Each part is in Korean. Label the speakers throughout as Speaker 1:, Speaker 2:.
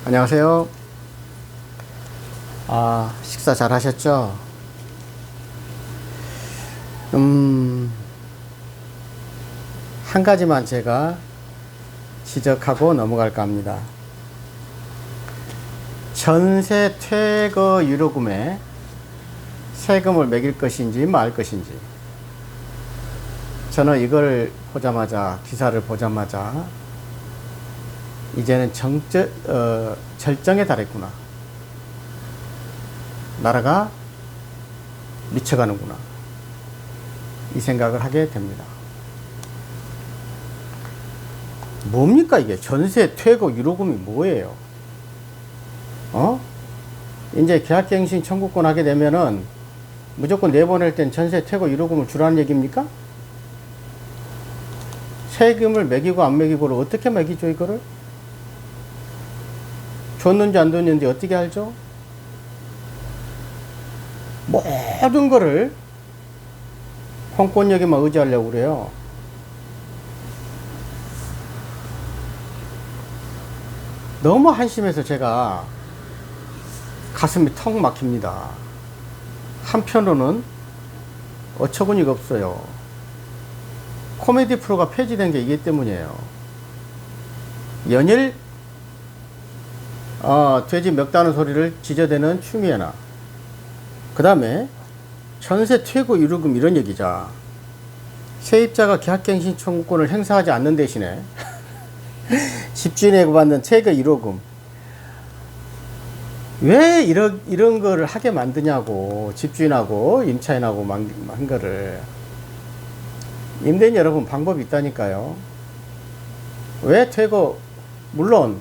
Speaker 1: 안녕하세요. 식사 잘 하셨죠? 한 가지만 제가 지적하고 넘어갈까 합니다. 전세 퇴거 유로금에 세금을 매길 것인지 말 것인지. 저는 이걸 보자마자, 기사를 보자마자, 이제는 절정에 달했구나. 나라가 미쳐가는구나. 이 생각을 하게 됩니다. 뭡니까 이게? 전세 퇴거 유로금이 뭐예요? 이제 계약갱신 청구권 하게 되면은 무조건 내보낼 땐 전세 퇴거 유로금을 주라는 얘기입니까? 세금을 매기고 안 매기고를 어떻게 매기죠, 이거를? 줬는지 안 줬는지 어떻게 알죠? 모든 거를 홍권력에만 의지하려고 그래요. 너무 한심해서 제가 가슴이 턱 막힙니다. 한편으로는 어처구니가 없어요. 코미디 프로가 폐지된 게 이게 때문이에요. 연일 돼지 멱다는 소리를 지저대는 추미애나, 그 다음에 전세 퇴거 유로금 이런 얘기자. 세입자가 계약갱신 청구권을 행사하지 않는 대신에 집주인에게 받는 퇴거 유로금, 왜 이런 거를 하게 만드냐고. 집주인하고 임차인하고 한 거를. 임대인 여러분, 방법이 있다니까요. 왜 퇴거, 물론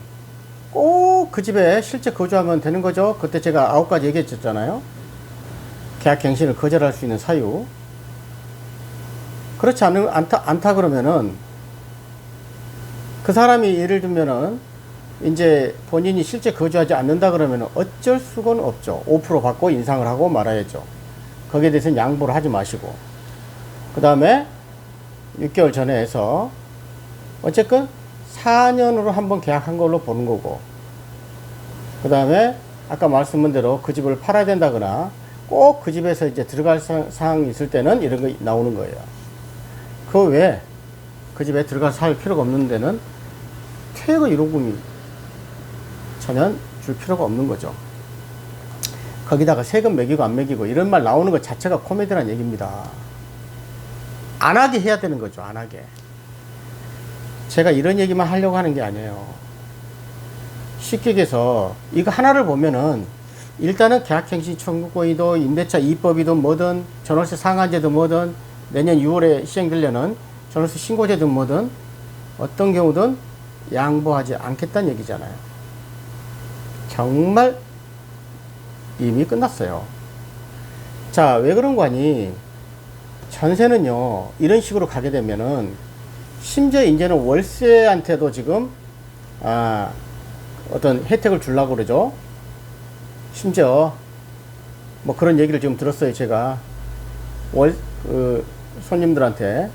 Speaker 1: 꼭 그 집에 실제 거주하면 되는 거죠. 그때 제가 9가지 얘기했잖아요. 계약갱신을 거절할 수 있는 사유. 그렇지 않다 그러면은, 그 사람이 예를 들면은 이제 본인이 실제 거주하지 않는다 그러면은 어쩔 수가 없죠. 5% 받고 인상을 하고 말아야죠. 거기에 대해서는 양보를 하지 마시고, 그 다음에 6개월 전에 해서 어쨌든 4년으로 한번 계약한 걸로 보는 거고, 그 다음에 아까 말씀한 대로 그 집을 팔아야 된다거나 꼭 그 집에서 이제 들어갈 상황이 있을 때는 이런 거 나오는 거예요. 그 외에 그 집에 살 필요가 없는 데는 퇴거 유로금이 전혀 줄 필요가 없는 거죠. 거기다가 세금 매기고 안 매기고 이런 말 나오는 것 자체가 코미디란 얘기입니다. 안 하게 해야 되는 거죠. 안 하게. 제가 이런 얘기만 하려고 하는 게 아니에요. 쉽게 얘기해서 이거 하나를 보면은 일단은 계약갱신 청구권이도 임대차 이법이도 뭐든 전월세 상한제도 뭐든 내년 6월에 시행되려는 전월세 신고제도 뭐든 어떤 경우든 양보하지 않겠다는 얘기잖아요. 정말 이미 끝났어요. 자, 왜 그런 거 아니? 전세는요, 이런 식으로 가게 되면은 심지어 이제는 월세한테도 지금 어떤 혜택을 주려고 그러죠. 심지어 뭐 그런 얘기를 지금 들었어요. 제가 손님들한테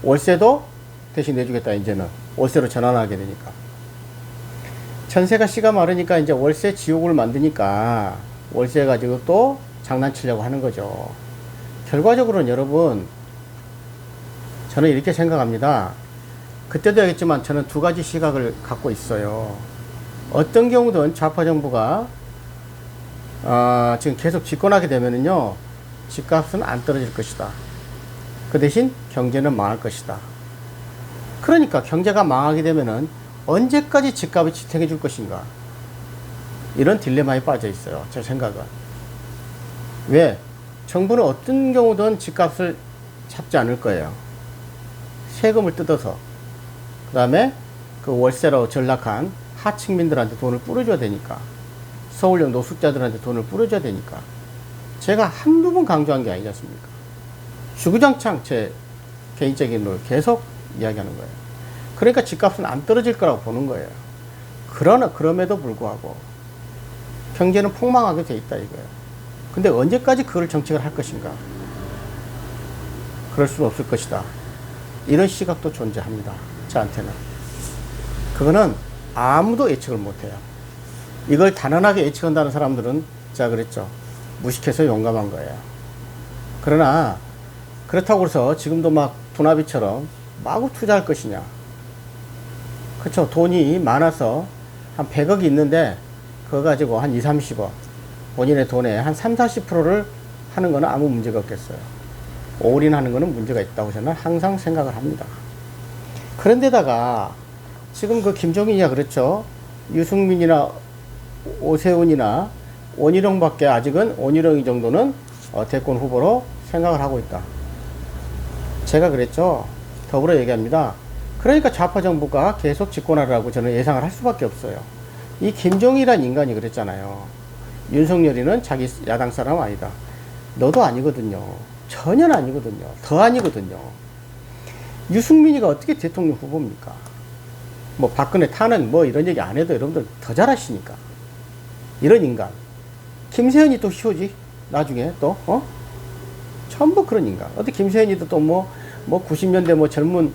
Speaker 1: 월세도 대신 내주겠다. 이제는 월세로 전환하게 되니까. 전세가 씨가 마르니까 이제 월세 지옥을 만드니까 월세 가지고 또 장난치려고 하는 거죠. 결과적으로는 여러분, 저는 이렇게 생각합니다. 그때도 얘기했지만 저는 두 가지 시각을 갖고 있어요. 어떤 경우든 좌파 정부가 지금 계속 집권하게 되면은요, 집값은 안 떨어질 것이다. 그 대신 경제는 망할 것이다. 그러니까 경제가 망하게 되면은 언제까지 집값을 지탱해 줄 것인가, 이런 딜레마에 빠져 있어요. 제 생각은. 왜? 정부는 어떤 경우든 집값을 잡지 않을 거예요. 세금을 뜯어서, 그 다음에 그 월세로 전락한 하층민들한테 돈을 뿌려줘야 되니까, 서울역 노숙자들한테 돈을 뿌려줘야 되니까. 제가 한두 번 강조한 게 아니지 않습니까? 주구장창 제 개인적인 걸 계속 이야기하는 거예요. 그러니까 집값은 안 떨어질 거라고 보는 거예요. 그럼에도 불구하고 경제는 폭망하게 돼 있다 이거예요. 근데 언제까지 그걸 정책을 할 것인가? 그럴 수는 없을 것이다. 이런 시각도 존재합니다. 저한테는. 그거는 아무도 예측을 못해요. 이걸 단언하게 예측한다는 사람들은 제가 그랬죠. 무식해서 용감한 거예요. 그러나 그렇다고 해서 지금도 막 두나비처럼 마구 투자할 것이냐. 그렇죠. 돈이 많아서 한 100억이 있는데 그거 가지고 한 2, 30억 본인의 돈에 한 3, 40%를 하는 거는 아무 문제가 없겠어요. 올인하는 거는 문제가 있다고 저는 항상 생각을 합니다. 그런데다가 지금 그 김종인이야 그렇죠. 유승민이나 오세훈이나 원희룡밖에 아직은 원희룡이 정도는 대권 후보로 생각을 하고 있다. 제가 그랬죠. 더불어 얘기합니다. 그러니까 좌파 정부가 계속 집권하라고 저는 예상을 할 수밖에 없어요. 이 김종인이란 인간이 그랬잖아요. 윤석열이는 자기 야당 사람 아니다. 너도 아니거든요. 전혀 아니거든요. 더 아니거든요. 유승민이가 어떻게 대통령 후보입니까? 뭐 박근혜 탄핵 뭐 이런 얘기 안 해도 여러분들 더 잘하시니까. 이런 인간. 김세현이 또 희호지? 나중에 또 전부 그런 인간. 어떻게 김세현이도 또 뭐 90년대 뭐 젊은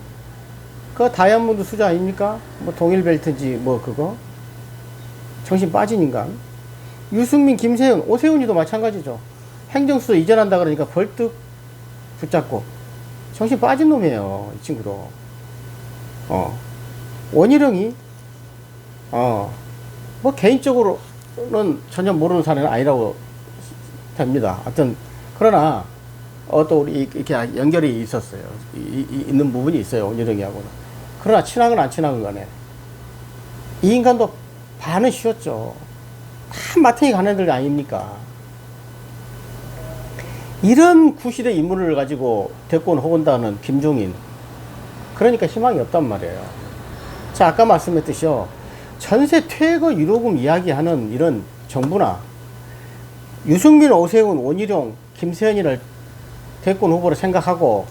Speaker 1: 그 다이아몬드 수자 아닙니까? 뭐 동일벨트인지 뭐 그거 정신 빠진 인간. 유승민, 김세현, 오세훈이도 마찬가지죠. 행정수도 이전한다 그러니까 벌떡 붙잡고 정신 빠진 놈이에요, 이 친구도. 원희룡이 뭐 개인적으로는 전혀 모르는 사람은 아니라고 됩니다. 하여튼 그러나 또 우리 이렇게 연결이 있었어요. 있는 부분이 있어요, 원희룡이하고는. 그러나 친하건 안 친하건 간에 이 인간도 반은 쉬었죠. 다 마탱이 가는 애들 아닙니까? 이런 구실의 인물을 가지고 대권 호건다는 김종인. 그러니까 희망이 없단 말이에요. 자, 아까 말씀했듯이요. 전세 퇴거 유로금 이야기하는 이런 정부나 유승민, 오세훈, 원희룡, 김세현이를 대권 후보로 생각하고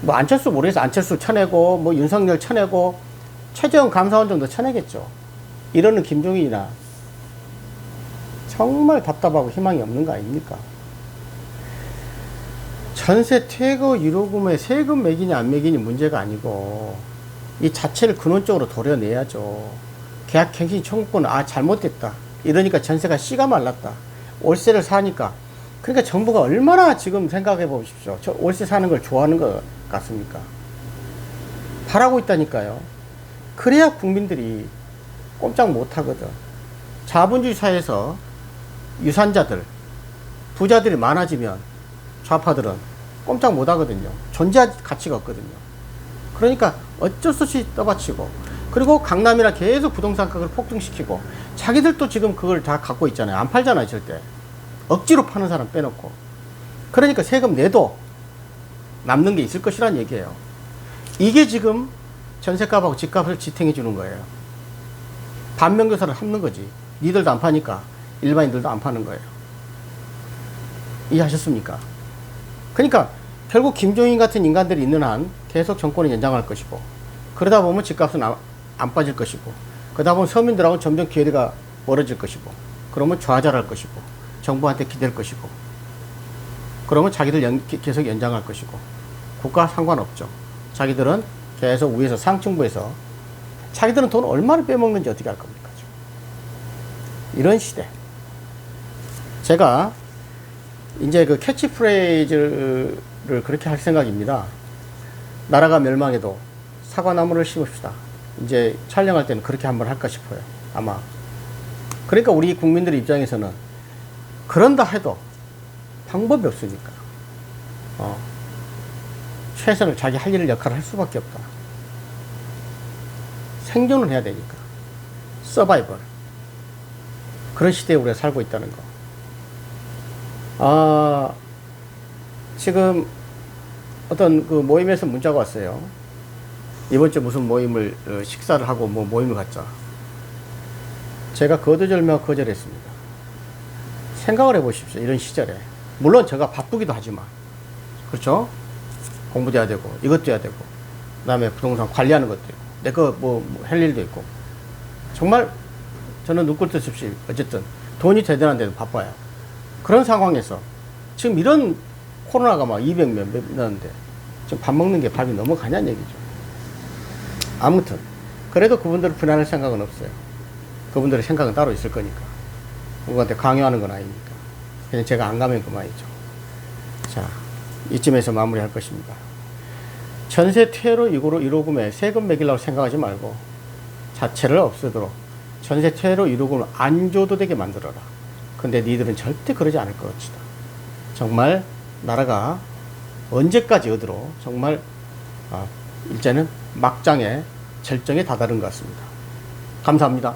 Speaker 1: 뭐 안철수 모르겠어. 안철수 쳐내고 뭐 윤석열 쳐내고 최재형 감사원 정도 쳐내겠죠. 이러는 김종인이나 정말 답답하고 희망이 없는 거 아닙니까? 전세 퇴거 유로금에 세금 매기냐 안 매기냐 문제가 아니고 이 자체를 근원적으로 도려내야죠. 계약갱신 청구권 잘못됐다. 이러니까 전세가 씨가 말랐다. 월세를 사니까. 그러니까 정부가 얼마나 지금 생각해 보십시오. 저 월세 사는 걸 좋아하는 것 같습니까? 바라고 있다니까요. 그래야 국민들이 꼼짝 못 하거든. 자본주의 사회에서 유산자들, 부자들이 많아지면 좌파들은 꼼짝 못 하거든요. 존재할 가치가 없거든요. 그러니까 어쩔 수 없이 떠받치고, 그리고 강남이나 계속 부동산 가격을 폭등시키고, 자기들도 지금 그걸 다 갖고 있잖아요. 안 팔잖아요, 절대. 억지로 파는 사람 빼놓고. 그러니까 세금 내도 남는 게 있을 것이란 얘기예요. 이게 지금 전셋값하고 집값을 지탱해 주는 거예요. 반면교사를 합는 거지. 니들도 안 파니까 일반인들도 안 파는 거예요. 이해하셨습니까? 그러니까 결국 김종인 같은 인간들이 있는 한 계속 정권을 연장할 것이고, 그러다 보면 집값은 안 빠질 것이고, 그러다 보면 서민들하고 점점 괴리가 멀어질 것이고, 그러면 좌절할 것이고, 정부한테 기댈 것이고, 그러면 자기들 계속 연장할 것이고, 국가 상관없죠. 자기들은 계속 위에서 상층부에서 자기들은 돈 얼마를 빼먹는지 어떻게 할 겁니까? 이런 시대. 제가 이제 그 캐치프레이즈를 그렇게 할 생각입니다. 나라가 멸망해도 사과나무를 심읍시다. 이제 촬영할 때는 그렇게 한번 할까 싶어요. 아마. 그러니까 우리 국민들 입장에서는 그런다 해도 방법이 없으니까. 최선을 자기 할 일을 역할을 할 수밖에 없다. 생존을 해야 되니까. 서바이벌. 그런 시대에 우리가 살고 있다는 거. 지금 어떤 그 모임에서 문자가 왔어요. 이번 주 무슨 모임을, 식사를 하고 뭐 모임을 갖자. 제가 거두절미하고 거절했습니다. 생각을 해 보십시오. 이런 시절에. 물론 제가 바쁘기도 하지만. 그렇죠? 공부도 해야 되고, 이것도 해야 되고, 그 다음에 부동산 관리하는 것도 있고, 내 거 할 일도 있고. 정말 저는 눈꼴 뜰 수 없이 어쨌든 돈이 제대로 안 돼도 바빠요. 그런 상황에서 지금 이런 코로나가 막 200 몇몇 나는데 지금 밥 먹는 게 밥이 넘어가냐는 얘기죠. 아무튼 그래도 그분들을 비난할 생각은 없어요. 그분들의 생각은 따로 있을 거니까. 누구한테 강요하는 건 아니니까. 그냥 제가 안 가면 그만이죠. 자, 이쯤에서 마무리할 것입니다. 전세 퇴로 이로 구매 세금 매기려고 생각하지 말고 자체를 없애도록 전세 퇴로 이로 구매 안 줘도 되게 만들어라. 근데 니들은 절대 그러지 않을 것이다. 정말 나라가 언제까지 어디로 정말 이제는 막장에 절정에 다다른 것 같습니다. 감사합니다.